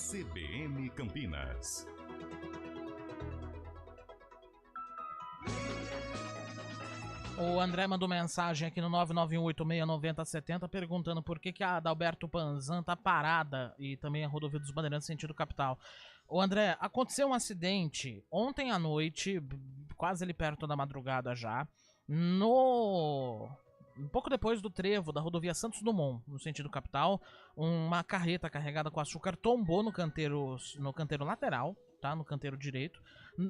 CBN Campinas. O André mandou mensagem aqui no 991869070 perguntando por que a Adalberto Panzan tá parada e também a rodovia dos Bandeirantes sentido capital. O André, aconteceu um acidente ontem à noite, quase ali perto da madrugada já, um pouco depois do trevo da rodovia Santos Dumont, no sentido capital, uma carreta carregada com açúcar tombou no canteiro lateral, tá? No canteiro direito.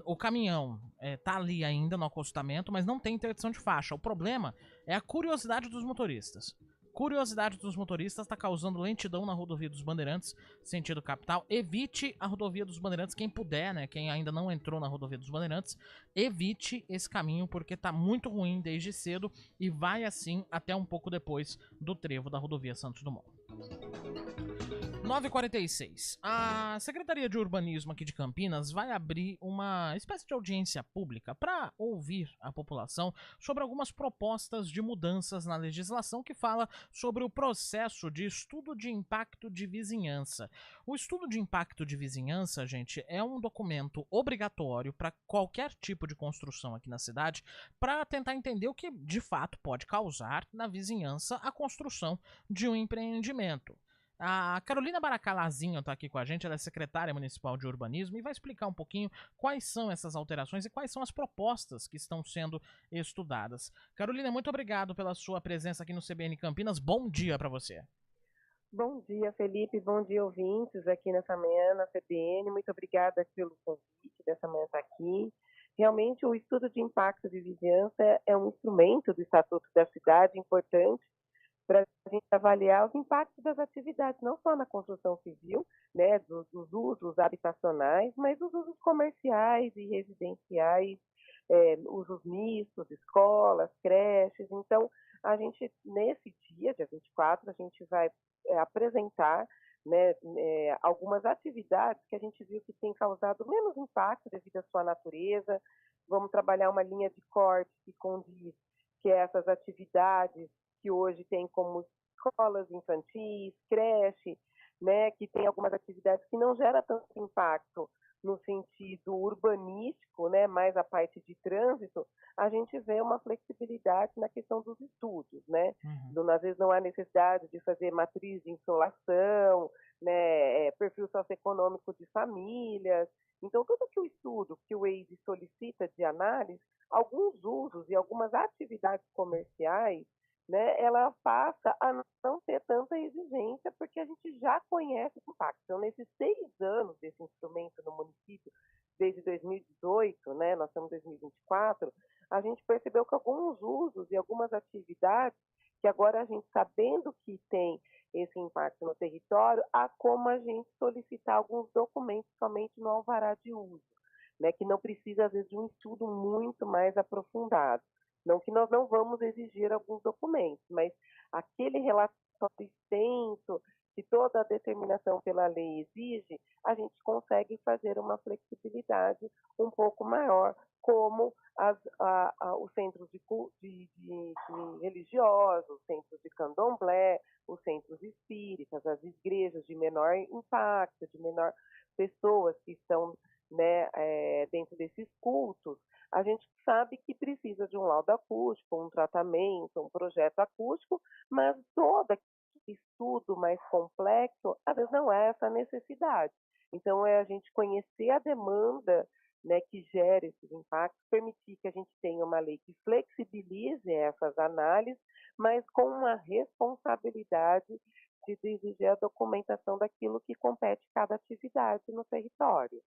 O caminhão tá ali ainda no acostamento, mas não tem interdição de faixa. O problema é a curiosidade dos motoristas. Curiosidade dos motoristas está causando lentidão na rodovia dos Bandeirantes, sentido capital. Evite a rodovia dos Bandeirantes, quem puder, né? Quem ainda não entrou na rodovia dos Bandeirantes, evite esse caminho porque tá muito ruim desde cedo e vai assim até um pouco depois do trevo da rodovia Santos Dumont. 9h46. A Secretaria de Urbanismo aqui de Campinas vai abrir uma espécie de audiência pública para ouvir a população sobre algumas propostas de mudanças na legislação que fala sobre o processo de estudo de impacto de vizinhança. O estudo de impacto de vizinhança, gente, é um documento obrigatório para qualquer tipo de construção aqui na cidade para tentar entender o que de fato pode causar na vizinhança a construção de um empreendimento. A Carolina Baracalazinho está aqui com a gente, ela é secretária municipal de urbanismo e vai explicar um pouquinho quais são essas alterações e quais são as propostas que estão sendo estudadas. Carolina, muito obrigado pela sua presença aqui no CBN Campinas. Bom dia para você. Bom dia, Felipe. Bom dia, ouvintes aqui nessa manhã na CBN. Muito obrigada pelo convite dessa manhã estar aqui. Realmente, o estudo de impacto de vizinhança é um instrumento do Estatuto da Cidade importante para a gente avaliar os impactos das atividades, não só na construção civil, né, dos usos habitacionais, mas dos usos comerciais e residenciais, usos mistos, escolas, creches. Então, a gente, nesse dia 24, a gente vai apresentar, né, algumas atividades que a gente viu que tem causado menos impacto devido à sua natureza. Vamos trabalhar uma linha de corte que condiz que essas atividades que hoje tem como escolas infantis, creche, né, que tem algumas atividades que não geram tanto impacto no sentido urbanístico, né, mais a parte de trânsito, a gente vê uma flexibilidade na questão dos estudos, né? Às vezes não há necessidade de fazer matriz de insolação, né, perfil socioeconômico de famílias. Então, tudo que o estudo, que o EID solicita de análise, alguns usos e algumas atividades comerciais, né, ela passa a não ter tanta exigência, porque a gente já conhece o impacto. Então, nesses 6 anos desse instrumento no município, desde 2018, né, nós estamos em 2024, a gente percebeu que alguns usos e algumas atividades, que agora a gente, sabendo que tem esse impacto no território, há como a gente solicitar alguns documentos somente no alvará de uso, né, que não precisa, às vezes, de um estudo muito mais aprofundado. Não que nós não vamos exigir alguns documentos, mas aquele relatório extenso que toda a determinação pela lei exige, a gente consegue fazer uma flexibilidade um pouco maior, como os centros de religiosos, os centros de candomblé, os centros espíritas, as igrejas de menor impacto, de menor pessoas que estão, né, dentro desses cultos. A gente sabe que precisa de um laudo acústico, um tratamento, um projeto acústico, mas todo estudo mais complexo, às vezes não é essa necessidade. Então, é a gente conhecer a demanda, né, que gera esses impactos, permitir que a gente tenha uma lei que flexibilize essas análises, mas com uma responsabilidade de exigir a documentação daquilo que compete cada atividade no território.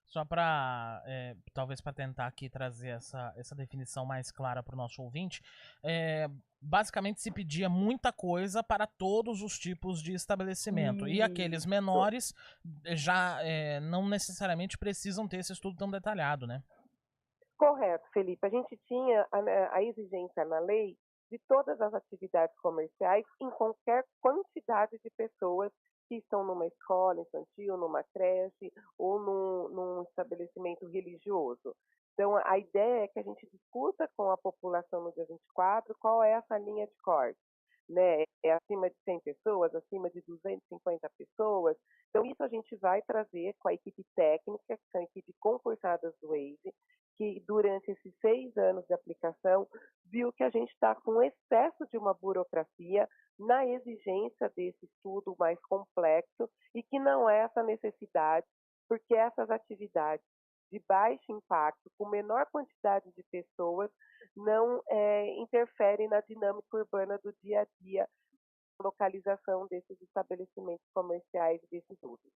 Só para, talvez para tentar aqui trazer essa definição mais clara para o nosso ouvinte, basicamente se pedia muita coisa para todos os tipos de estabelecimento. E aqueles menores já não necessariamente precisam ter esse estudo tão detalhado, né? Correto, Felipe. A gente tinha a exigência na lei de todas as atividades comerciais em qualquer quantidade de pessoas que estão numa escola infantil, numa creche ou num estabelecimento religioso. Então, a ideia é que a gente discuta com a população no dia 24 qual é essa linha de corte, né, é acima de 100 pessoas, acima de 250 pessoas. Então, isso a gente vai trazer com a equipe técnica, que são a equipe concursadas do Waze, que durante esses 6 anos de aplicação viu que a gente está com excesso de uma burocracia na exigência desse estudo mais complexo e que não é essa necessidade, porque essas atividades de baixo impacto, com menor quantidade de pessoas, não interferem na dinâmica urbana do dia a dia, localização desses estabelecimentos comerciais e desses usos.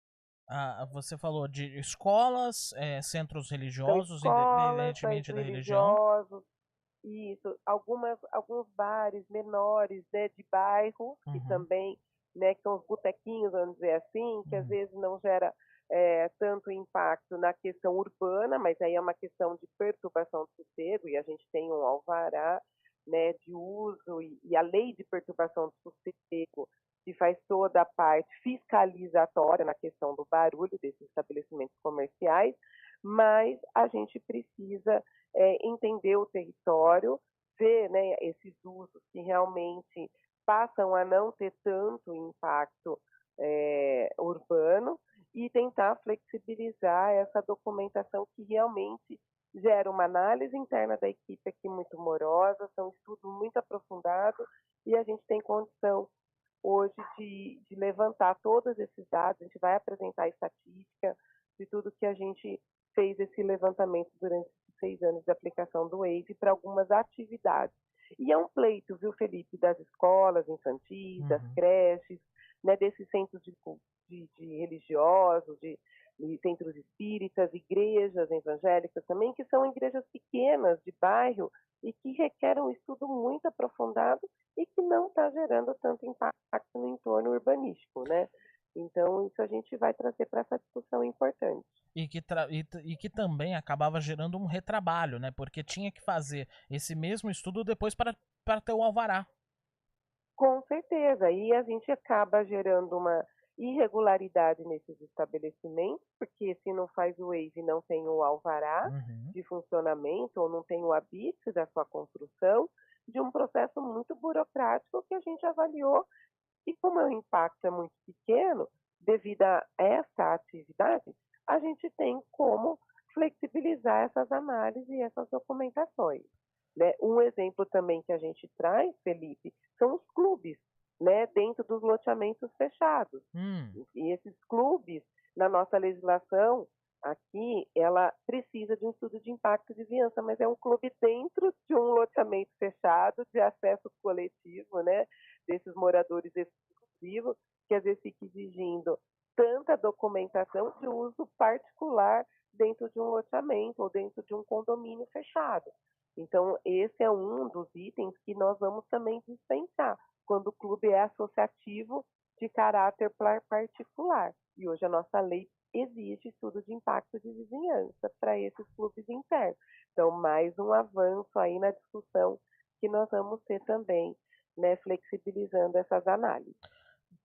Você falou de escolas, centros São religiosos, escolas, independentemente centros da religião. religiosos, isso, alguns bares menores, né, de bairros, que Uhum, também, né, que são os botequinhos, vamos dizer assim, que às uhum. vezes não gera tanto impacto na questão urbana, mas aí é uma questão de perturbação do sossego, e a gente tem um alvará, né, de uso, e a lei de perturbação do sossego, que faz toda a parte fiscalizatória na questão do barulho desses estabelecimentos comerciais, mas a gente precisa entender o território, ver, né, esses usos que realmente passam a não ter tanto impacto urbano e tentar flexibilizar essa documentação que realmente gera uma análise interna da equipe aqui muito morosa, são estudos muito aprofundados e a gente tem condição hoje de levantar todos esses dados, a gente vai apresentar a estatística de tudo que a gente fez esse levantamento durante esses 6 anos de aplicação do Waze para algumas atividades. E é um pleito, viu, Felipe, das escolas infantis, das Uhum. creches, né, desses centros de religiosos, de centros espíritas, igrejas evangélicas também, que são igrejas pequenas, de bairro, e que requerem um estudo muito aprofundado e que não está gerando tanto impacto no entorno urbanístico, né? Então, isso a gente vai trazer para essa discussão importante. E que também acabava gerando um retrabalho, né? Porque tinha que fazer esse mesmo estudo depois para ter o alvará. Com certeza, e a gente acaba gerando uma irregularidade nesses estabelecimentos, porque se não faz o Waze e não tem o alvará Uhum. de funcionamento ou não tem o habite da sua construção, de um processo muito burocrático que a gente avaliou e como o impacto é muito pequeno, devido a essa atividade, a gente tem como flexibilizar essas análises e essas documentações. Né? Um exemplo também que a gente traz, Felipe, são os clubes, né, dentro dos loteamentos fechados. Hum. E esses clubes, na nossa legislação, aqui, ela precisa de um estudo de impacto de vizinhança, mas é um clube dentro de um loteamento fechado, de acesso coletivo, né, desses moradores exclusivos, que às vezes fica exigindo tanta documentação de uso particular dentro de um loteamento ou dentro de um condomínio fechado. Então, esse é um dos itens que nós vamos também dispensar, quando o clube é associativo de caráter particular. E hoje a nossa lei exige estudo de impacto de vizinhança para esses clubes internos. Então, mais um avanço aí na discussão que nós vamos ter também, né, flexibilizando essas análises.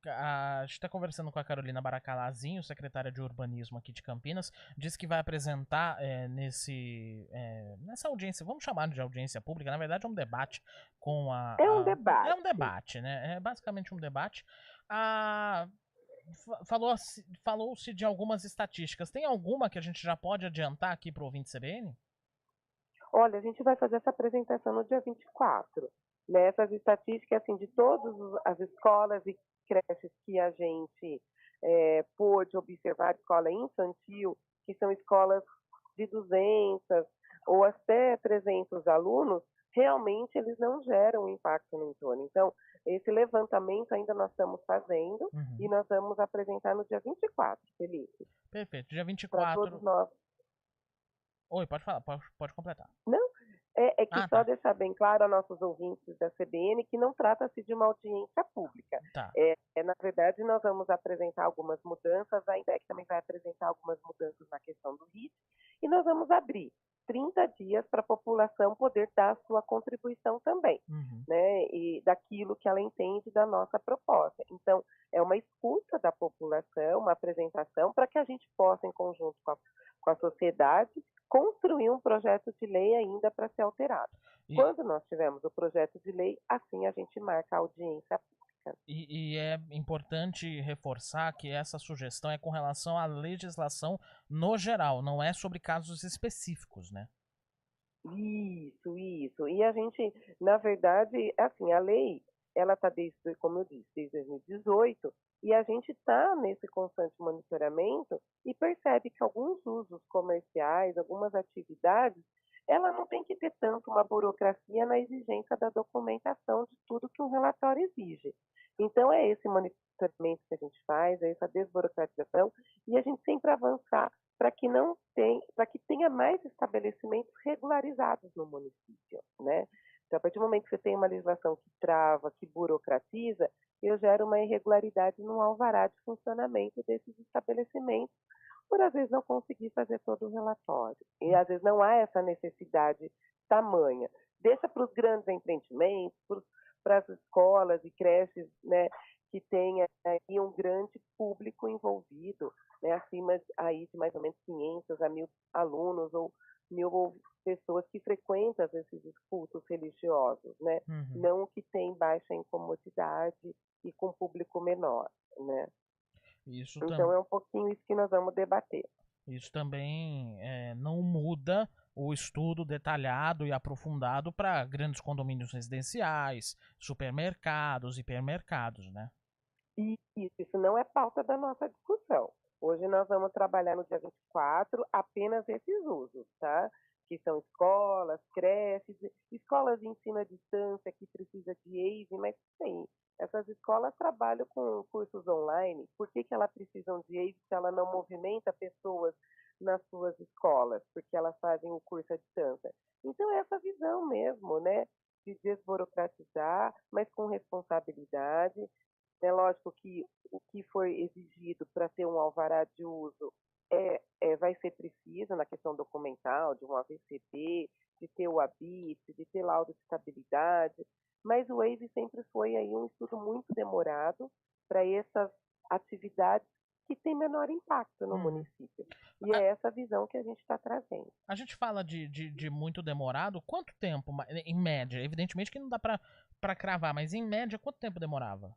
A gente está conversando com a Carolina Baracalazinho, secretária de Urbanismo aqui de Campinas, disse que vai apresentar nessa audiência, vamos chamar de audiência pública, na verdade é um debate com É um é um debate. debate, né? É basicamente um debate. A, falou-se de algumas estatísticas. Tem alguma que a gente já pode adiantar aqui para o ouvinte CBN? Olha, a gente vai fazer essa apresentação no dia 24. Né? Essas estatísticas assim, de todas as escolas e creches que a gente pôde observar, escola infantil, que são escolas de 200 ou até 300 alunos, realmente eles não geram impacto no entorno. Então, esse levantamento ainda nós estamos fazendo e Uhum. nós vamos apresentar no dia 24, Felipe, Perfeito. Dia para todos 24. nós. Oi, pode falar, pode completar. Não, é que Ah, só tá. deixar bem claro a nossos ouvintes da CBN que não trata-se de uma audiência pública. Tá. Na verdade, nós vamos apresentar algumas mudanças, a INDEC também vai apresentar algumas mudanças na questão do RIT, e nós vamos abrir 30 dias para a população poder dar a sua contribuição também, Uhum. né, e daquilo que ela entende da nossa proposta. Então, é uma escuta da população, uma apresentação para que a gente possa, em conjunto com a sociedade, construir um projeto de lei ainda para ser alterado. Quando nós tivermos o projeto de lei, assim a gente marca a audiência pública. E é importante reforçar que essa sugestão é com relação à legislação no geral, não é sobre casos específicos, né? Isso. E a gente, na verdade, assim, a lei, ela está desde, como eu disse, desde 2018, e a gente está nesse constante monitoramento e percebe que alguns usos comerciais, algumas atividades, ela não tem que ter tanto uma burocracia na exigência da documentação de tudo que um relatório exige. Então, é esse monitoramento que a gente faz, é essa desburocratização, e a gente sempre avançar para que tenha mais estabelecimentos regularizados no município, né? Então, a partir do momento que você tem uma legislação que trava, que burocratiza, eu gero uma irregularidade no alvará de funcionamento desses estabelecimentos, por às vezes não conseguir fazer todo o relatório. E às vezes não há essa necessidade tamanha. Deixa para os grandes empreendimentos, para as escolas e creches, né, que tenha aí um grande público envolvido, né, acima aí de mais ou menos 500 a 1.000 alunos ou 1.000 pessoas que frequentam esses cultos religiosos, né? Não que tem baixa incomodidade e com público menor, né? Então é um pouquinho isso que nós vamos debater. Isso também não muda o estudo detalhado e aprofundado para grandes condomínios residenciais, supermercados, hipermercados, né? Isso não é pauta da nossa discussão. Hoje nós vamos trabalhar no dia 24 apenas esses usos, tá? Que são escolas, creches, escolas de ensino à distância que precisa de EIVE, mas sim, essas escolas trabalham com cursos online. Por que elas precisam de EIVE se ela não movimenta pessoas nas suas escolas? Porque elas fazem o curso à distância. Então é essa visão mesmo, né? De desburocratizar, mas com responsabilidade. É lógico que o que foi exigido para ter um alvará de uso vai ser preciso na questão documental, de um AVCB, de ter o ABIT, de ter laudo de estabilidade, mas o WAVE sempre foi aí um estudo muito demorado para essas atividades que têm menor impacto no município. E é essa visão que a gente está trazendo. A gente fala de muito demorado, quanto tempo, em média? Evidentemente que não dá para cravar, mas em média, quanto tempo demorava?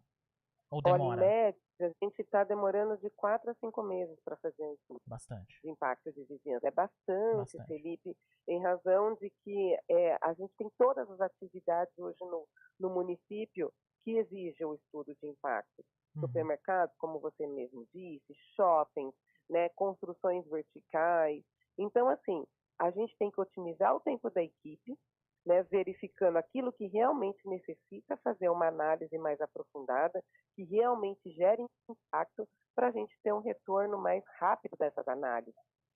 Ou demora? Olha, em média, a gente está demorando de 4 a 5 meses para fazer um estudo. Bastante. De impacto de vizinhança. É bastante, Felipe, em razão de que a gente tem todas as atividades hoje no município que exigem o estudo de impacto. Supermercados, como você mesmo disse, shoppings, né, construções verticais. Então, assim, a gente tem que otimizar o tempo da equipe, né, verificando aquilo que realmente necessita fazer uma análise mais aprofundada, que realmente gere impacto, para a gente ter um retorno mais rápido dessas análises.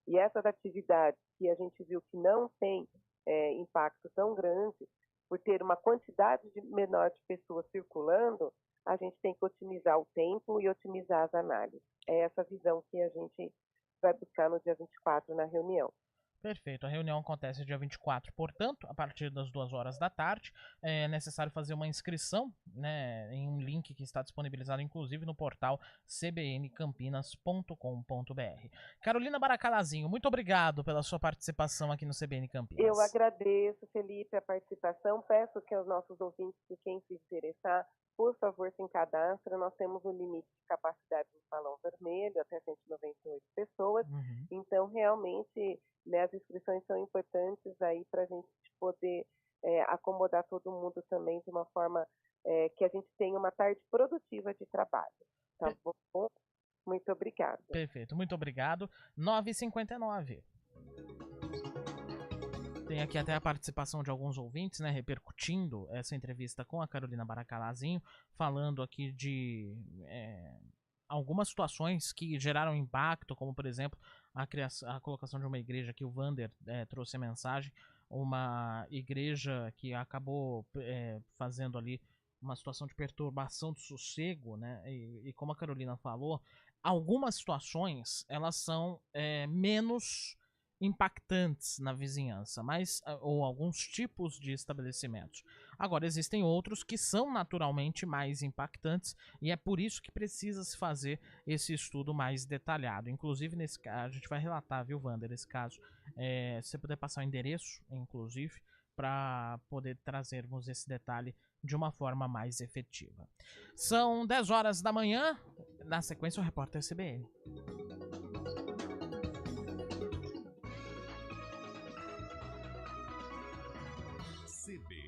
E essas atividades que a gente viu que não tem impacto tão grande, por ter uma quantidade menor de pessoas circulando, a gente tem que otimizar o tempo e otimizar as análises. É essa visão que a gente vai buscar no dia 24 na reunião. Perfeito. A reunião acontece dia 24, portanto, a partir das 2 horas da tarde. É necessário fazer uma inscrição, né, em um link que está disponibilizado, inclusive, no portal cbncampinas.com.br. Carolina Baracalazinho, muito obrigado pela sua participação aqui no CBN Campinas. Eu agradeço, Felipe, a participação. Peço que aos nossos ouvintes, que quem se interessar, por favor, se encadastre. Nós temos um limite de capacidade no Salão Vermelho, até 198 pessoas. Então, realmente, né, as inscrições são importantes aí para a gente poder acomodar todo mundo também de uma forma que a gente tenha uma tarde produtiva de trabalho. Tá bom? Muito obrigada. Perfeito, muito obrigado. 9h59. Tem aqui até a participação de alguns ouvintes, né, repercutindo essa entrevista com a Carolina Baracalazinho, falando aqui de algumas situações que geraram impacto, como, por exemplo, a colocação de uma igreja, que o Vander trouxe a mensagem, uma igreja que acabou fazendo ali uma situação de perturbação do sossego, né, e como a Carolina falou, algumas situações, elas são menos impactantes na vizinhança, ou alguns tipos de estabelecimentos. Agora, existem outros que são naturalmente mais impactantes e é por isso que precisa se fazer esse estudo mais detalhado. Inclusive, nesse caso, a gente vai relatar, viu, Wander, esse caso. Se você puder passar o endereço, inclusive, para poder trazermos esse detalhe de uma forma mais efetiva. São 10 horas da manhã, na sequência o repórter CBN. CBN.